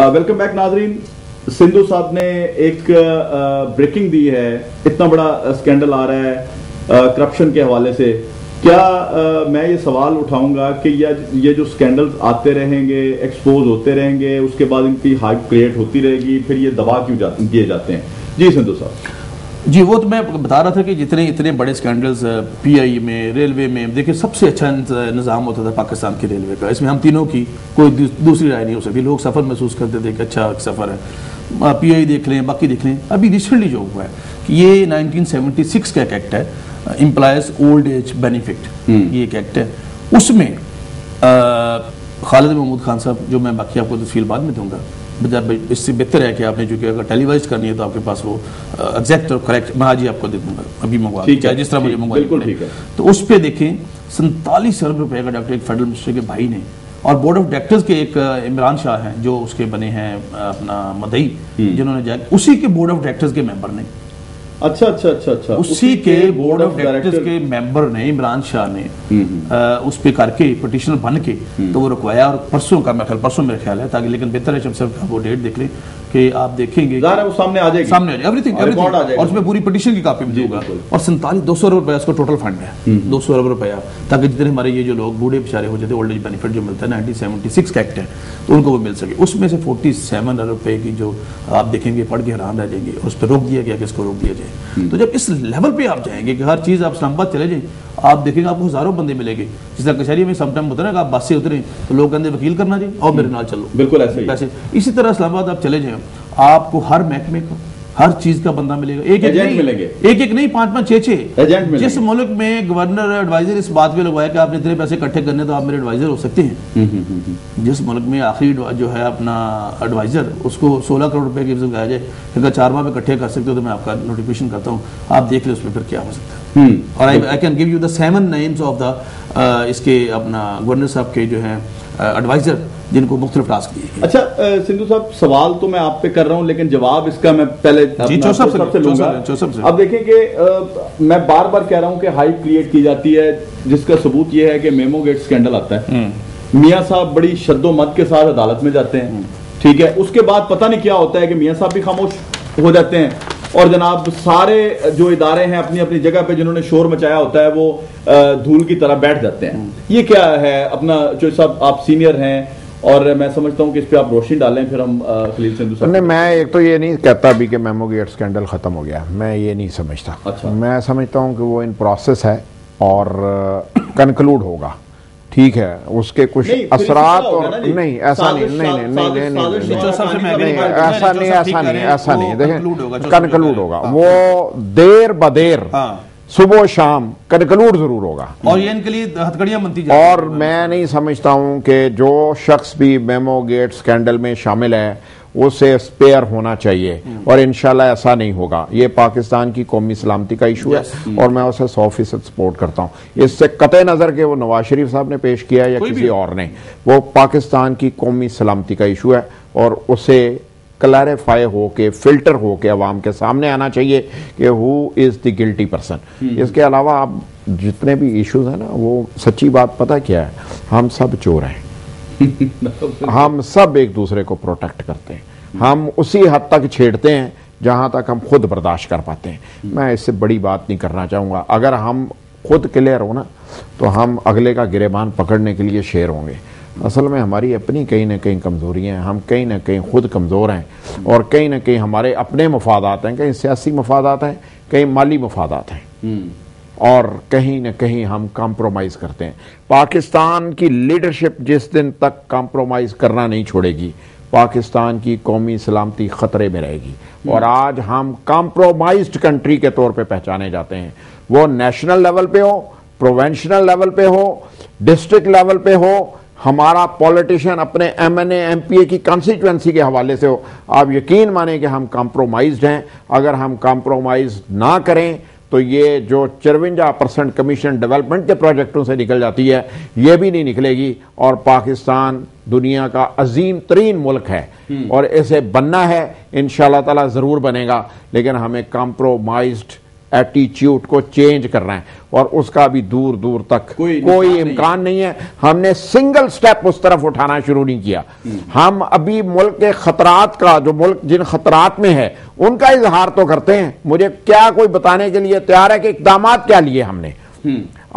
Welcome back ناظرین. سندھو صاحب نے ایک بریکنگ دی ہے, اتنا بڑا اسکینڈل آ رہا ہے کرپشن کے حوالے سے. کیا میں یہ سوال اٹھاؤں گا کہ یہ جو اسکینڈلز آتے رہیں گے, ایکسپوز ہوتے رہیں گے, اس کے بعد ان کی ہائپ کریٹ ہوتی رہے گی, پھر یہ دبا کیوں کیے جاتے ہیں؟ جی سندھو صاحب. جی وہ تو میں بتا رہا تھا کہ اتنے بڑے اسکینڈلز پی آئی میں, ریلوے میں, دیکھیں سب سے اچھا نظام ہوتا تھا پاکستان کی ریلوے کا. اس میں ہم تینوں کی کوئی دوسری رائے نہیں ہو سکتی. لوگ سفر محسوس کرتے تھے کہ اچھا سفر ہے, پی آئی دیکھ لیں, باقی دیکھ لیں. ابھی ریسنٹلی جو ہوا ہے کہ یہ 1976 کا ایک ایکٹ ہے, امپلائز اولڈ ایج بینیفٹ, یہ ایک ایکٹ ہے. اس میں خالد محمود خان صاحب, جو میں باقی آپ کو تفصیل بعد میں دوں گا, اس سے بہتر ہے کہ آپ نے جو کہ اگر ٹیلی وائز کرنی ہے تو آپ کے پاس وہ ایگزیکٹ اور کریکٹ میں آج ہی آپ کو دے دوں گا, ابھی منگوا جس طرح مجھے منگوا. تو اس پہ دیکھیں 47 ارب روپے کا ڈاکٹر ایک فیڈرل منسٹر کے بھائی نے, اور بورڈ آف ڈائریکٹرز کے ایک عمران شاہ ہیں جو اس کے بنے ہیں اپنا مدعی, جنہوں نے جائے اسی کے بورڈ آف ڈائریکٹرز کے ممبر نے, اچھا اچھا اچھا اچھا اسی کے بورڈ آف ڈائریکٹرز کے ممبر نے, عمران شاہ نے اس پہ کر کے پٹیشنر بن کے تو وہ رکوایا. اور پرسوں کا پرسوں میرا خیال ہے, تاکہ لیکن بہتر ہے صاحب وہ ڈیٹ دیکھ لیں کہ آپ دیکھیں گے سامنے آ جائے گی ایوریتھنگ, اور اس میں پوری پٹیشن کی کاپی ملے گا. اور 200 ارب روپیہ اس کو ٹوٹل فنڈ ہے, 200 ارب روپیہ, تاکہ جتنے ہمارے یہ جو لوگ بوڑھے بیچارے ہو جاتے ہیں, اولڈ ایج بینیفٹ جو ملتا ہے 1976 کا ایکٹ ہے, تو ان کو وہ مل سکے. اس میں سے 47 ارب روپے کی جو آپ دیکھیں گے پڑھ کے حیران رہ جائیں گے, اس پہ روک دیا گیا کہ اس کو روک دیا جائے. تو جب اس لیول پہ آپ جائیں گے کہ ہر چیز آپ اسلام آباد چلے جائیں, آپ دیکھیں گے آپ کو ہزاروں بندے ملیں گے. جس طرح کچہری میں سم ٹائم ہوتا ہے نا کہ آپ بس سے اتریں تو لوگ کہتے ہیں وکیل کرنا جی اور میرے نال چلو, بالکل ایسے. اسی طرح اسلام آباد آپ چلے جائیں, آپ کو ہر محکمے کا ہر چیز کا بندہ ملے گا, ایک نہیں 5 6 جس ملک میں گورنر ایڈوائزر اس بات پہ لگوایا کہ آپ نے اتنے پیسے اکٹھے کرنے تو آپ میرے ایڈوائزر ہو سکتے ہیں, جس ملک میں آخری جو ہے اپنا ایڈوائزر اس کو 16 کروڑ روپے کی عزت گایا جائے کہ اگر 4 ماہ میں اکٹھے کر سکتے ہو تو میں آپ کا نوٹیفیکیشن کرتا ہوں, آپ دیکھ لیں اس میں پھر کیا ہو سکتا ہے. اور I can give you the 7 names of the اس کے اپنا گورنر صاحب کے جو ہیں ایڈوائزر, جن کو مختلف ٹاسک دیے. اچھا سندھو صاحب, سوال تو میں آپ پہ کر رہا ہوں لیکن جواب اس کا میں پہلے سے لوں گا. اب دیکھیں کہ میں بار بار کہہ رہا ہوں کہ ہائپ کریٹ کی جاتی ہے, جس کا ثبوت یہ ہے کہ میمو گیٹ اسکینڈل آتا ہے. میاں صاحب بڑی شد و مد کے ساتھ عدالت میں جاتے ہیں, ٹھیک ہے, اس کے بعد پتہ نہیں کیا ہوتا ہے کہ میاں صاحب بھی خاموش ہو جاتے ہیں, اور جناب سارے جو ادارے ہیں اپنی اپنی جگہ پہ جنہوں نے شور مچایا ہوتا ہے وہ دھول کی طرح بیٹھ جاتے ہیں. یہ کیا ہے اپنا جو صاحب آپ سینئر ہیں, اور میں سمجھتا ہوں کہ اس پہ آپ روشنی ڈالیں, پھر ہم خلیل سندھو صاحب. نہیں, میں ایک تو یہ نہیں کہتا ابھی کہ میمو گیٹ اسکینڈل ختم ہو گیا, میں یہ نہیں سمجھتا. میں سمجھتا ہوں کہ وہ ان پروسیس ہے اور کنکلوڈ ہوگا, ٹھیک ہے, اس کے کچھ اثرات اور نہیں ایسا نہیں دیکھیں کنکلوڈ ہوگا, وہ دیر بدیر صبح و شام کنکلوڈ ضرور ہوگا, اور یہ ان کے لیے ہتھکڑیاں بنتی جائیں. اور میں نہیں سمجھتا ہوں کہ جو شخص بھی میمو گیٹ اسکینڈل میں شامل ہے اسے اسپیئر ہونا چاہیے, اور انشاءاللہ ایسا نہیں ہوگا. یہ پاکستان کی قومی سلامتی کا ایشو ہے, اور میں اسے 100% سپورٹ کرتا ہوں. اس سے قطع نظر کہ وہ نواز شریف صاحب نے پیش کیا ہے یا کسی اور نے, وہ پاکستان کی قومی سلامتی کا ایشو ہے, اور اسے کلیریفائی ہو کے فلٹر ہو کے عوام کے سامنے آنا چاہیے کہ ہو از دی گلٹی پرسن. اس کے علاوہ آپ جتنے بھی ایشوز ہیں نا, وہ سچی بات پتہ کیا ہے, ہم سب چور ہیں, ہم سب ایک دوسرے کو پروٹیکٹ کرتے ہیں, ہم اسی حد تک چھیڑتے ہیں جہاں تک ہم خود برداشت کر پاتے ہیں. میں اس سے بڑی بات نہیں کرنا چاہوں گا. اگر ہم خود کلیئر ہو نا تو ہم اگلے کا گریبان پکڑنے کے لیے شیر ہوں گے. اصل میں ہماری اپنی کہیں نہ کہیں کمزوریاں ہیں, ہم کہیں نہ کہیں خود کمزور ہیں, اور کہیں نہ کہیں ہمارے اپنے مفادات ہیں, کہیں سیاسی مفادات ہیں, کہیں مالی مفادات ہیں, اور کہیں نہ کہیں ہم کمپرومائز کرتے ہیں. پاکستان کی لیڈرشپ جس دن تک کمپرومائز کرنا نہیں چھوڑے گی, پاکستان کی قومی سلامتی خطرے میں رہے گی. اور آج ہم کمپرومائزڈ کنٹری کے طور پہ پہچانے جاتے ہیں, وہ نیشنل لیول پہ ہو, پروونشنل لیول پہ ہو, ڈسٹرکٹ لیول پہ ہو, ہمارا پولیٹیشین اپنے M N A M P A کی کانسٹیٹوینسی کے حوالے سے ہو. آپ یقین مانیں کہ ہم کمپرومائزڈ ہیں. اگر ہم کمپرومائز نہ کریں تو یہ جو 54% کمیشن ڈیولپمنٹ کے پروجیکٹوں سے نکل جاتی ہے, یہ بھی نہیں نکلے گی. اور پاکستان دنیا کا عظیم ترین ملک ہے, اور اسے بننا ہے, انشاءاللہ تعالی ضرور بنے گا, لیکن ہمیں کمپرومائزڈ ایٹیچیوڈ کو چینج کرنا ہے، اور اس کا بھی دور دور تک کوئی امکان نہیں ہے. ہم نے سنگل سٹیپ اس طرف اٹھانا شروع نہیں کیا. ہم ابھی ملک کے خطرات کا، جو ملک جن خطرات میں ہے ان کا اظہار تو کرتے ہیں. مجھے کیا کوئی بتانے کے لیے تیار ہے کہ اقدامات کیا لیے ہم نے؟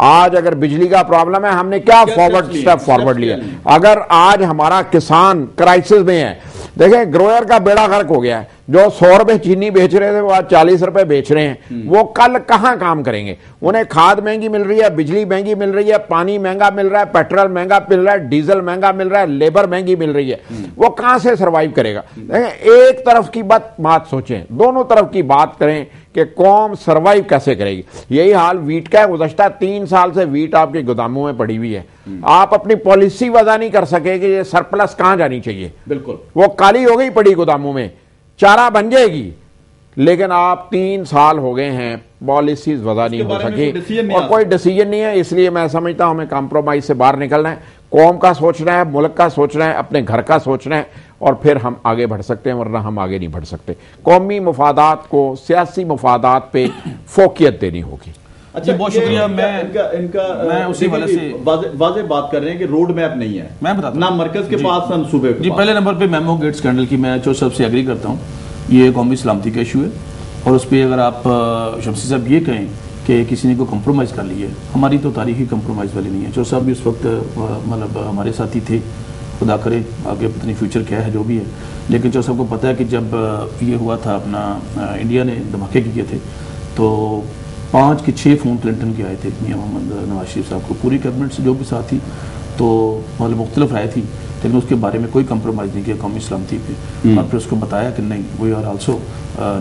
آج اگر بجلی کا پرابلم ہے، ہم نے کیا سٹیپ فارورڈ لیا؟ اگر آج ہمارا کسان کرائسس میں ہے، دیکھیں گروئر کا بیڑا غرق ہو گیا ہے. جو 100 روپے چینی بیچ رہے تھے وہ آج 40 روپے بیچ رہے ہیں. وہ کل کہاں کام کریں گے؟ انہیں کھاد مہنگی مل رہی ہے، بجلی مہنگی مل رہی ہے، پانی مہنگا مل رہا ہے، پیٹرول مہنگا مل رہا ہے، ڈیزل مہنگا مل رہا ہے، لیبر مہنگی مل رہی ہے. وہ کہاں سے سروائیو کرے گا؟ دیکھیں ایک طرف کی بات سوچیں، دونوں طرف کی بات کریں کہ قوم سروائیو کیسے کرے گی. یہی حال ویٹ کا ہے. گزشتہ 3 سال سے ویٹ آپ کے گوداموں میں پڑی ہوئی ہے. آپ اپنی پالیسی وضع نہیں کر سکے کہ یہ سرپلس کہاں جانی چاہیے. بالکل وہ کالی ہو گئی پڑی گوداموں میں، چارہ بن جائے گی، لیکن آپ 3 سال ہو گئے ہیں پالیسیز وضع نہیں ہو سکی اور کوئی ڈیسیجن نہیں ہے. اس لیے میں سمجھتا ہوں ہمیں کمپرومائز سے باہر نکلنا ہے. قوم کا سوچنا ہے، ملک کا سوچنا ہے، اپنے گھر کا سوچنا ہے، اور پھر ہم آگے بڑھ سکتے ہیں، ورنہ ہم آگے نہیں بڑھ سکتے. قومی مفادات کو سیاسی مفادات پہ فوقیت دینی ہوگی. اچھا بہت شکریہ. میں اسی والے سے واضح بات کر رہے ہیں کہ روڈ میپ نہیں ہے، میں بتاتا ہوں، نہ مرکز کے پاس نہ صوبے کے پاس. پہلے نمبر پہ میمو گیٹ اسکینڈل کی میں جو سب سے ایگری کرتا ہوں، یہ قومی سلامتی کا ایشو ہے. اور اس پہ اگر آپ شمسی صاحب یہ کہیں کہ کسی نے کو کمپرومائز کر لی ہے، ہماری تو تاریخی کمپرومائز والی نہیں ہے. جو صاحب بھی اس وقت مطلب ہمارے ساتھی تھے، خدا کرے آگے پتہ نہیں فیوچر کیا ہے جو بھی ہے، لیکن جو سب کو پتہ ہے کہ جب یہ ہوا تھا اپنا انڈیا نے دھماکے کیے تھے تو 5 کے 6 فون کلنٹن کے آئے تھے میاں محمد نواز شریف صاحب کو، پوری کیبنٹ سے جو بھی ساتھ تھی، تو مطلب مختلف رائے تھی، لیکن اس کے بارے میں کوئی کمپرومائز نہیں کیا قومی سلامتی پہ. اور پھر اس کو بتایا کہ نہیں we are also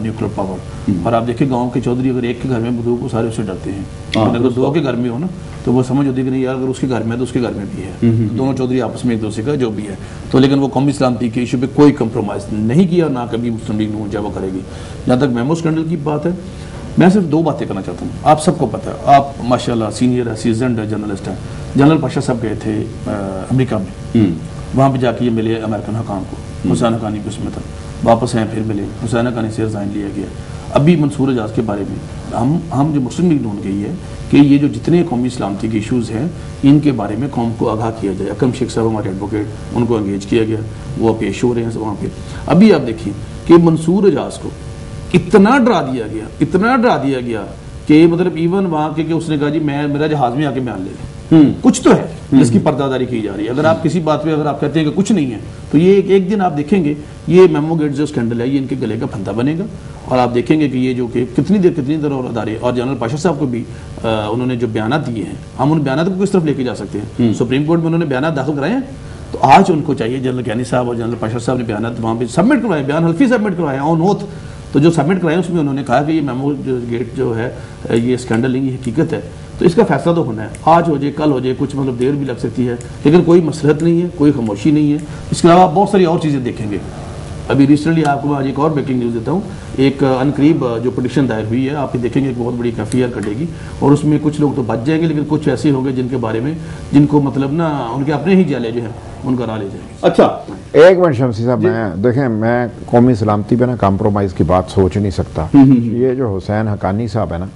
nuclear power. اور آپ دیکھیں گاؤں کے چودھری اگر ایک کے گھر میں بدو کو سارے اسے ڈرتے ہیں، اگر 2 کے گھر میں ہو نا تو وہ سمجھ ہوتی ہے کہ نہیں یار اگر اس کے گھر میں ہے تو اس کے گھر میں بھی ہے. دونوں چودھری آپس میں ایک دوسرے کا جو بھی ہے. تو لیکن وہ قومی سلامتی کے ایشو پہ کوئی کمپرومائز نہیں کیا، نہ کبھی مسلم لیگ نون جب وہ کرے گی. جہاں تک میمو اسکینڈل کی بات ہے، میں صرف 2 باتیں کرنا چاہتا ہوں. آپ سب کو پتہ ہے، آپ ماشاءاللہ سینئر ہے، سیزنڈ جرنلسٹ ہیں. جنرل پاشا صاحب گئے تھے امریکہ میں، وہاں پہ جا کے یہ ملے امریکن حکام کو، حسین حقانی بھی اس میں تھا. واپس ہیں پھر ملے، حسین حقانی سے ریزائن لیا گیا. ابھی منصور اعجاز کے بارے میں ہم جو مسلم لیگ ڈھونڈ گئی ہے کہ یہ جو جتنے قومی سلامتی کے ایشوز ہیں ان کے بارے میں قوم کو آگاہ کیا جائے. اکرم شیخ صاحب ہمارے ایڈوکیٹ، ان کو انگیج کیا گیا، وہ پیش ہو رہے ہیں وہاں پہ. ابھی آپ دیکھیں کہ منصور اعجاز کو اتنا ڈرا دیا گیا کہ مطلب ایون وہاں کے کہ اس نے کہا جی میں میرا جہاز میں آ کے بیان لے لیں. کچھ تو ہے جس کی پردہ کی جا رہی ہے. اگر آپ کسی بات پہ اگر آپ کہتے ہیں کہ کچھ نہیں ہے تو یہ ایک دن آپ دیکھیں گے یہ میمو گیٹ جو اسکینڈل ہے یہ ان کے گلے کا پھندا بنے گا. اور آپ دیکھیں گے کہ یہ جو کہ کتنی دیر اور ادارے اور جنرل پاشا صاحب کو بھی انہوں نے جو بیانات دیے ہیں، ہم ان بیانات کو کس طرف لے کے جا سکتے ہیں؟ سپریم کورٹ میں انہوں نے بیانات داخل کرائے ہیں، تو آج ان کو چاہیے جنرل کیانی صاحب اور جنرل پاشا صاحب نے بیانات وہاں پہ سبمٹ کروائے، بیان حلفی سبمٹ کروائے آن اوتھ. تو جو سبمٹ کرائے اس میں انہوں نے کہا کہ یہ میمو گیٹ جو ہے یہ اسکینڈل نہیں، یہ حقیقت ہے. تو اس کا فیصلہ تو ہونا ہے، آج ہو جائے کل ہو جائے، کچھ مطلب دیر بھی لگ سکتی ہے، لیکن کوئی مسلحت نہیں ہے، کوئی خاموشی نہیں ہے. اس کے علاوہ بہت ساری اور چیزیں دیکھیں گے. ابھی ریسنٹلی آپ کو آج ایک اور بریکنگ نیوز دیتا ہوں. ایک عنقریب جو پٹیشن دائر ہوئی ہے، آپ دیکھیں گے ایک بہت بڑی FIR کٹے گی اور اس میں کچھ لوگ تو بچ جائیں گے، لیکن کچھ ایسے ہوں گے جن کے بارے میں جن کو مطلب نا ان کے اپنے ہی جالے جو ہیں ان کا راہ لے جائیں گے. اچھا ایک منٹ شمسی صاحب، میں دیکھیں میں قومی سلامتی پہ نا کمپرومائز کی بات سوچ نہیں سکتا. یہ جو حسین حقانی صاحب ہے نا،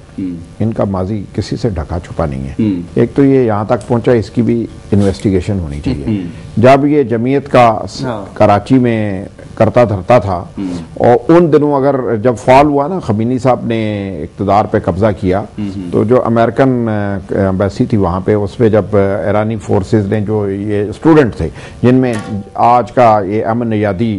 ان کا ماضی کسی سے ڈھکا چھپا نہیں ہے. ایک تو یہ یہاں تک پہنچا، اس کی بھی انویسٹیگیشن ہونی چاہیے. جب یہ جمعیت کا کراچی میں کرتا دھرتا تھا اور ان دنوں اگر جب فال ہوا نا، خمینی صاحب نے اقتدار پہ قبضہ کیا، تو جو امریکن ایمبیسی تھی وہاں پہ، اس پہ جب ایرانی فورسز نے جو یہ اسٹوڈنٹ تھے جن میں آج کا یہ امن نیادی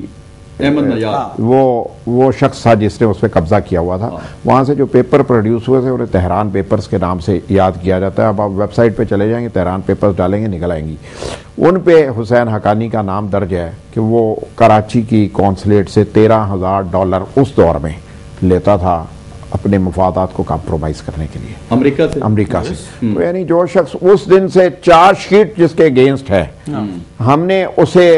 وہ شخص تھا جس نے اس پہ قبضہ کیا ہوا تھا، وہاں سے جو پیپر پروڈیوس ہوئے تھے انہیں تہران پیپرز کے نام سے یاد کیا جاتا ہے. اب آپ ویب سائٹ پہ چلے جائیں گے، تہران پیپرز ڈالیں گے نکل آئیں گی. ان پہ حسین حقانی کا نام درج ہے کہ وہ کراچی کی کونسلیٹ سے $13,000 اس دور میں لیتا تھا اپنے مفادات کو کمپرومائز کرنے کے لیے امریکہ سے. تو یعنی جو شخص اس دن سے چارج شیٹ جس کے اگینسٹ ہے، ہم نے اسے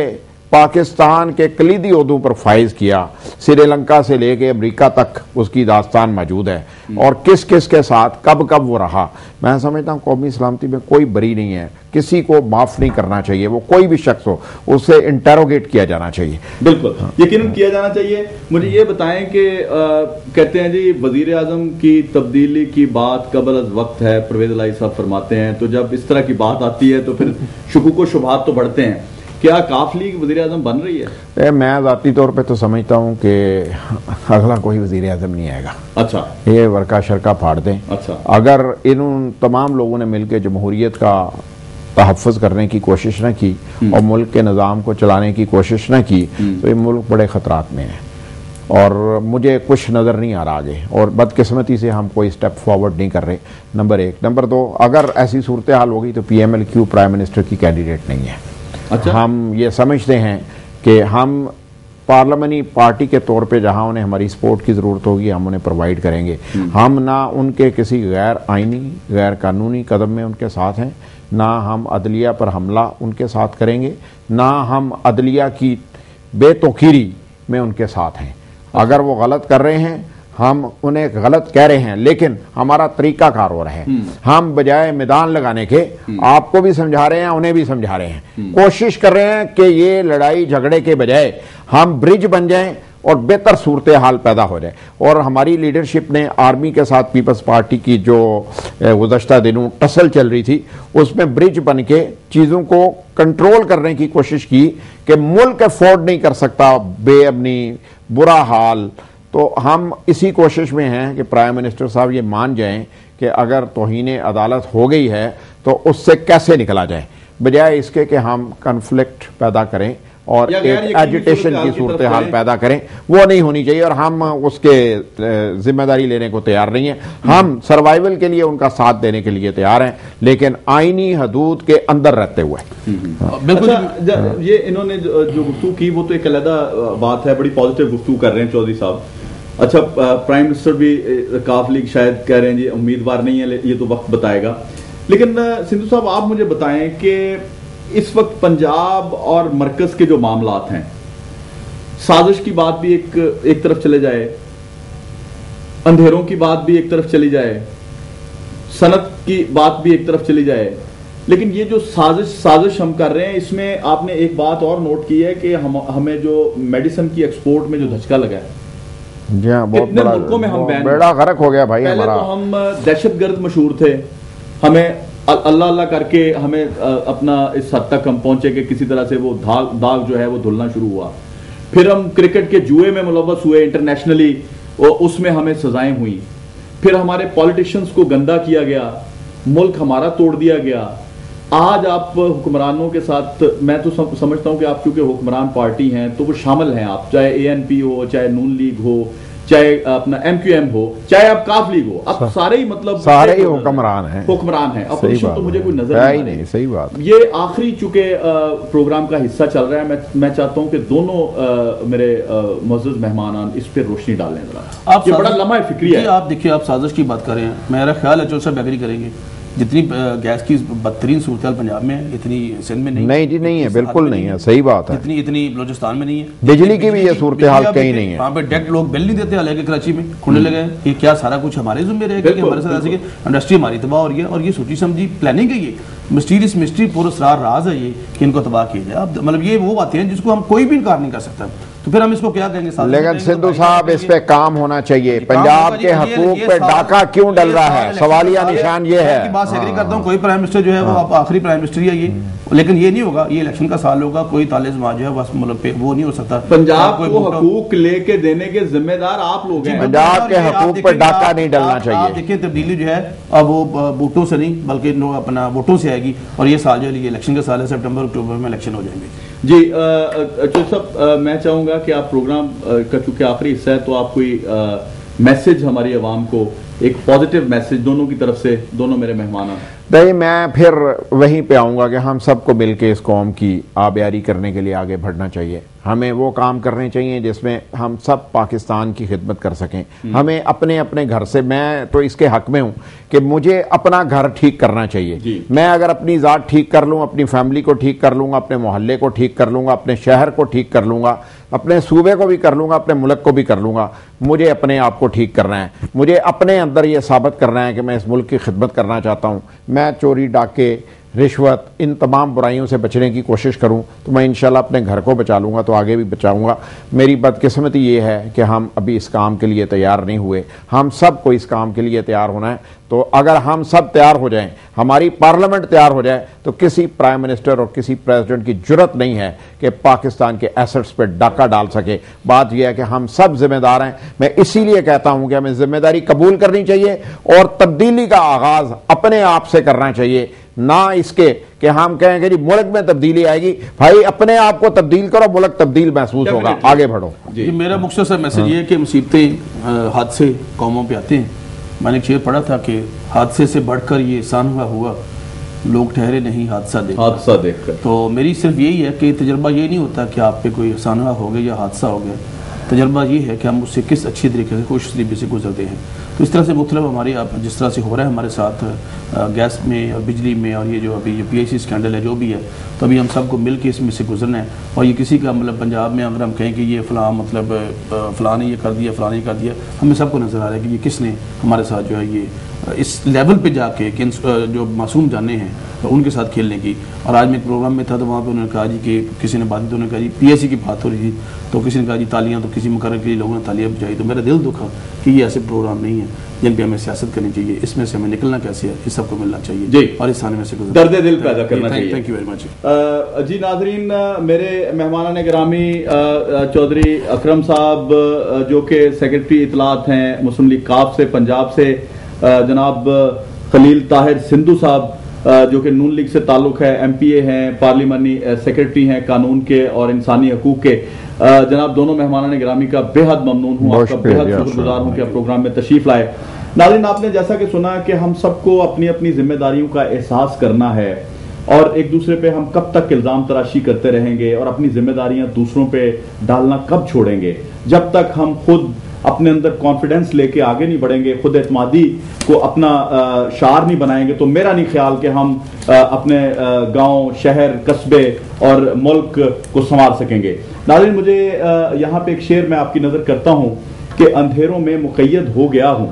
پاکستان کے کلیدی عہدوں پر فائز کیا، سری لنکا سے لے کے امریکہ تک اس کی داستان موجود ہے، اور کس کس کے ساتھ کب کب وہ رہا۔ میں سمجھتا ہوں قومی سلامتی میں کوئی بری نہیں ہے، کسی کو معاف نہیں کرنا چاہیے، وہ کوئی بھی شخص ہو اسے انٹروگیٹ کیا جانا چاہیے۔ بالکل یقیناً کیا جانا چاہیے۔ مجھے یہ بتائیں کہ کہتے ہیں جی وزیر اعظم کی تبدیلی کی بات قبل از وقت ہے، پرویز الہی صاحب فرماتے ہیں، تو جب اس طرح کی بات آتی ہے تو پھر شکوک و شبہات تو بڑھتے ہیں۔ کیا کاف لیگ وزیر اعظم بن رہی ہے؟ میں ذاتی طور پہ تو سمجھتا ہوں کہ اگلا کوئی وزیر اعظم نہیں آئے گا۔ اچھا، یہ ورقہ شرکہ پھاڑ دیں۔ اچھا، اگر ان تمام لوگوں نے مل کے جمہوریت کا تحفظ کرنے کی کوشش نہ کی اور ملک کے نظام کو چلانے کی کوشش نہ کی تو یہ ملک بڑے خطرات میں ہے، اور مجھے کچھ نظر نہیں آ رہا آگے، اور بدقسمتی سے ہم کوئی سٹیپ فارورڈ نہیں کر رہے، نمبر ایک۔ نمبر دو، اگر ایسی صورتحال ہوگی تو P M L Q prime minister کی کینڈیڈیٹ نہیں ہے۔ ہم یہ سمجھتے ہیں کہ ہم پارلیمنی پارٹی کے طور پہ جہاں انہیں ہماری سپورٹ کی ضرورت ہوگی ہم انہیں پرووائڈ کریں گے۔ ہم نہ ان کے کسی غیر آئینی غیر قانونی قدم میں ان کے ساتھ ہیں، نہ ہم عدلیہ پر حملہ ان کے ساتھ کریں گے، نہ ہم عدلیہ کی بے توقیری میں ان کے ساتھ ہیں۔ اگر وہ غلط کر رہے ہیں ہم انہیں غلط کہہ رہے ہیں، لیکن ہمارا طریقہ کار ہو رہا ہے۔ ہم بجائے میدان لگانے کے آپ کو بھی سمجھا رہے ہیں، انہیں بھی سمجھا رہے ہیں، کوشش کر رہے ہیں کہ یہ لڑائی جھگڑے کے بجائے ہم برج بن جائیں اور بہتر صورتحال پیدا ہو جائے۔ اور ہماری لیڈرشپ نے آرمی کے ساتھ پیپلز پارٹی کی جو گزشتہ دنوں ٹسل چل رہی تھی اس میں برج بن کے چیزوں کو کنٹرول کرنے کی کوشش کی کہ ملک افورڈ نہیں کر سکتا بے امنی، برا حال۔ تو ہم اسی کوشش میں ہیں کہ پرائم منسٹر صاحب یہ مان جائیں کہ اگر توہین عدالت ہو گئی ہے تو اس سے کیسے نکلا جائے، بجائے اس کے کہ ہم کنفلکٹ پیدا کریں اور ایک ایجیٹیشن کی صورتحال پیدا کریں۔ وہ نہیں ہونی چاہیے، اور ہم اس کے ذمہ داری لینے کو تیار نہیں ہیں۔ ہم سروائیول کے لیے ان کا ساتھ دینے کے لیے تیار ہیں، لیکن آئینی حدود کے اندر رہتے ہوئے۔ بالکل یہ انہوں نے جو گفتگو کی وہ تو ایک علیحدہ بات ہے، بڑی پازیٹیو گفتگو کر رہے ہیں چودھری صاحب۔ اچھا، پرائم منسٹر بھی کاف لیگ شاید کہہ رہے ہیں جی امیدوار نہیں ہے، یہ تو وقت بتائے گا۔ لیکن سندھو صاحب آپ مجھے بتائیں کہ اس وقت پنجاب اور مرکز کے جو معاملات ہیں، سازش کی بات بھی ایک طرف چلے جائے، اندھیروں کی بات بھی ایک طرف چلی جائے، صنعت کی بات بھی ایک طرف چلی جائے، لیکن یہ جو سازش ہم کر رہے ہیں اس میں آپ نے ایک بات اور نوٹ کی ہے کہ ہمیں جو میڈیسن کی ایکسپورٹ میں جو دھچکا لگا ہے، جی ہاں، بہت اتنے ملکوں میں ہم بین، بیڑا غرق ہو گیا بھائی ہمارا۔ پہلے تو ہم دہشت گرد مشہور تھے، ہمیں اللہ اللہ کر کے ہمیں اپنا اس حد تک ہم پہنچے کہ کسی طرح سے وہ داغ جو ہے وہ دھلنا شروع ہوا۔ پھر ہم کرکٹ کے جوئے میں ملوث ہوئے انٹرنیشنلی، اس میں ہمیں سزائیں ہوئیں۔ پھر ہمارے پولیٹیشنز کو گندا کیا گیا، ملک ہمارا توڑ دیا گیا۔ آج آپ حکمرانوں کے ساتھ، میں تو سمجھتا ہوں کہ آپ چونکہ حکمران پارٹی ہیں تو وہ شامل ہیں، آپ چاہے اے این پی ہو، چاہے نون لیگ ہو، چاہے اپنا ایم کیو ایم ہو، چاہے آپ کاف لیگ ہو، اب سارے ہی مطلب سارے ہی حکمران ہیں۔ اپوزیشن تو مجھے کوئی نظر نہیں، صحیح بات۔ یہ آخری چونکہ پروگرام کا حصہ چل رہا ہے، میں چاہتا ہوں کہ دونوں میرے معزز مہمانان اس پہ روشنی ڈالیں ذرا۔ یہ بڑا لمحہ فکری ہے۔ آپ دیکھیے، آپ سازش کی بات کر رہے ہیں، میرا خیال ہے جو سب ایگری کریں گے، جتنی گیس کی بدترین صورتحال پنجاب میں ہے اتنی سندھ میں نہیں، نہیں جی نہیں ہے، بالکل نہیں ہے، صحیح بات ہے۔ اتنی بلوچستان میں نہیں ہے، بجلی کی بھی یہ صورتحال کہیں نہیں ہے، وہاں پہ ڈائریکٹ لوگ بل نہیں دیتے، حالانکہ کراچی میں کھلنے لگے ہیں۔ یہ کیا سارا کچھ ہمارے ذمہ رہے گا کہ ہمارے ساتھ ایسے کہ انڈسٹری ہماری تباہ ہو رہی ہے، اور یہ سوچی سمجھی پلاننگ ہے، یہ مسٹیریس مسٹری پراسرار راز ہے یہ کہ ان کو تباہ کیا جائے۔ اب مطلب یہ وہ باتیں ہیں جس کو ہم کوئی بھی انکار نہیں کر سکتا، تو پھر ہم اس کو کیا کہیں گے؟ لیکن سندھو صاحب اس پہ کام ہونا چاہیے، پنجاب کے حقوق پہ ڈاکہ کیوں ڈل رہا ہے، سوالیہ نشان یہ ہے۔ بات ایگری کرتا ہوں، کوئی پرائم منسٹر جو ہے وہ آخری پرائم منسٹر ہی ہے یہ، لیکن یہ نہیں ہوگا، یہ الیکشن کا سال ہوگا، کوئی طالع زما جو ہے بس ملک پہ وہ نہیں ہو سکتا۔ پنجاب کو حقوق لے کے دینے کے ذمہ دار آپ لوگ ہیں، پنجاب کے حقوق پہ ڈاکہ نہیں ڈلنا چاہیے۔ آپ دیکھیں تبدیلی جو ہے اب وہ ووٹوں سے نہیں بلکہ اپنا ووٹوں سے آئے گی، اور یہ سال جو ہے یہ الیکشن کا سال ہے، سپٹمبر اکتوبر میں الیکشن ہو جائیں گے۔ جی چودھری صاحب، میں چاہوں گا کہ آپ پروگرام کا چونکہ آخری حصہ ہے تو آپ کوئی میسج ہماری عوام کو، ایک پازیٹیو میسج دونوں کی طرف سے، دونوں میرے مہمان ہیں۔ نہیں، میں پھر وہیں پہ آؤں گا کہ ہم سب کو مل کے اس قوم کی آبیاری کرنے کے لیے آگے بڑھنا چاہیے۔ ہمیں وہ کام کرنے چاہیے جس میں ہم سب پاکستان کی خدمت کر سکیں. ہمیں اپنے اپنے گھر سے، میں تو اس کے حق میں ہوں کہ مجھے اپنا گھر ٹھیک کرنا چاہیے. میں اگر اپنی ذات ٹھیک کر لوں، اپنی فیملی کو ٹھیک کر لوں گا، اپنے محلے کو ٹھیک کر لوں گا، اپنے شہر کو ٹھیک کر لوں گا، اپنے صوبے کو بھی کر لوں گا، اپنے ملک کو بھی کر لوں گا. مجھے اپنے آپ کو ٹھیک کرنا ہے. مجھے اپنے اندر یہ ثابت کرنا ہے کہ میں اس ملک کی خدمت کرنا چاہتا ہوں. میں چوری، ڈاکے، رشوت، ان تمام برائیوں سے بچنے کی کوشش کروں تو میں انشاءاللہ اپنے گھر کو بچا لوں گا تو آگے بھی بچاؤں گا. میری بدقسمتی یہ ہے کہ ہم ابھی اس کام کے لیے تیار نہیں ہوئے. ہم سب کو اس کام کے لیے تیار ہونا ہے. تو اگر ہم سب تیار ہو جائیں، ہماری پارلیمنٹ تیار ہو جائے، تو کسی پرائم منسٹر اور کسی پریزیڈنٹ کی جرت نہیں ہے کہ پاکستان کے ایسٹس پہ ڈاکہ ڈال سکے. بات یہ ہے کہ ہم سب ذمہ دار ہیں. میں اسی لیے کہتا ہوں کہ ہمیں ذمہ داری قبول کرنی چاہیے اور تبدیلی کا آغاز اپنے آپ سے کرنا چاہیے، نہ اس کے کہ ہم کہیں کہ جی ملک میں تبدیلی آئے گی. بھائی اپنے آپ کو تبدیل کرو، ملک تبدیل محسوس ہوگا. آگے بڑھو. جی میرا مختصر میسج یہ ہے کہ مصیبتیں، حادثے قوموں پہ آتے ہیں. میں نے ایک شعر پڑھا تھا کہ حادثے سے بڑھ کر یہ سانحہ ہوا، لوگ ٹھہرے نہیں حادثہ دیکھ کر. تو میری صرف یہی ہے کہ تجربہ یہ نہیں ہوتا کہ آپ پہ کوئی سانحہ ہو گیا یا حادثہ ہو گیا. تجربہ یہ ہے کہ ہم اس سے کس اچھی طریقے سے، خوش طریقے سے گزرتے ہیں. تو اس طرح سے مختلف ہماری جس طرح سے ہو رہا ہے ہمارے ساتھ گیس میں اور بجلی میں، اور یہ جو ابھی پی آئی سی اسکینڈل ہے جو بھی ہے، تو ابھی ہم سب کو مل کے اس میں سے گزرنا ہے. اور یہ کسی کا مطلب پنجاب میں اگر ہم کہیں کہ یہ فلاں مطلب فلاں نے یہ کر دیا، فلاں نے کر دیا، ہمیں سب کو نظر آ رہا ہے کہ یہ کس نے ہمارے ساتھ جو ہے یہ اس لیول پہ جا کے جو معصوم جانے ہیں ان کے ساتھ کھیلنے کی. اور آج میں ایک پروگرام میں تھا تو وہاں پہ انہوں نے کہا جی کہ کسی نے بات، انہوں نے کہا جی پی ایس سی کی بات ہو رہی تھی تو کسی نے کہا جی تالیاں، تو کسی مقرر کے لیے لوگوں نے تالیاں بجائی. تو میرا دل دکھا کہ یہ ایسے پروگرام نہیں ہیں جن پہ ہمیں سیاست کرنی چاہیے. اس میں سے ہمیں نکلنا کیسے ہے، اس سب کو ملنا چاہیے جی، اور اس تھانے میں سے درد دل پیدا کرنا چاہیے. Thank you very much. جی ناظرین، میرے مہمانان گرامی چودھری اکرم صاحب جو کہ سیکرٹری اطلاعات ہیں مسلم لیگ کاف سے پنجاب سے، جناب خلیل طاہر سندھو صاحب جو کہ نون لیگ سے تعلق ہے، ایم پی اے ہیں، پارلیمانی سیکرٹری ہیں قانون کے اور انسانی حقوق کے. جناب دونوں مہمانان گرامی کا بے حد ممنون ہوں، آپ کا بے حد شکر گزار ہوں کہ آپ پروگرام میں تشریف لائے. ناظرین، آپ نے جیسا کہ سنا کہ ہم سب کو اپنی اپنی ذمہ داریوں کا احساس کرنا ہے، اور ایک دوسرے پہ ہم کب تک الزام تراشی کرتے رہیں گے اور اپنی ذمہ داریاں دوسروں پہ ڈالنا کب چھوڑیں گے، جب تک ہم خود اپنے اندر کانفیڈنس لے کے آگے نہیں بڑھیں گے، خود اعتمادی کو اپنا شعار نہیں بنائیں گے، تو میرا نہیں خیال کہ ہم اپنے گاؤں، شہر، قصبے اور ملک کو سنوار سکیں گے. ناظرین، مجھے یہاں پہ ایک شعر میں آپ کی نظر کرتا ہوں کہ اندھیروں میں مقید ہو گیا ہوں،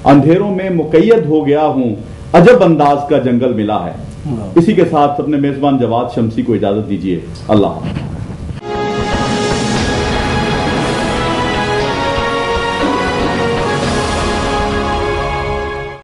اندھیروں میں مقید ہو گیا ہوں، عجب انداز کا جنگل ملا ہے. اسی کے ساتھ اپنے میزبان جواد شمسی کو اجازت دیجیے. اللہ حافظ.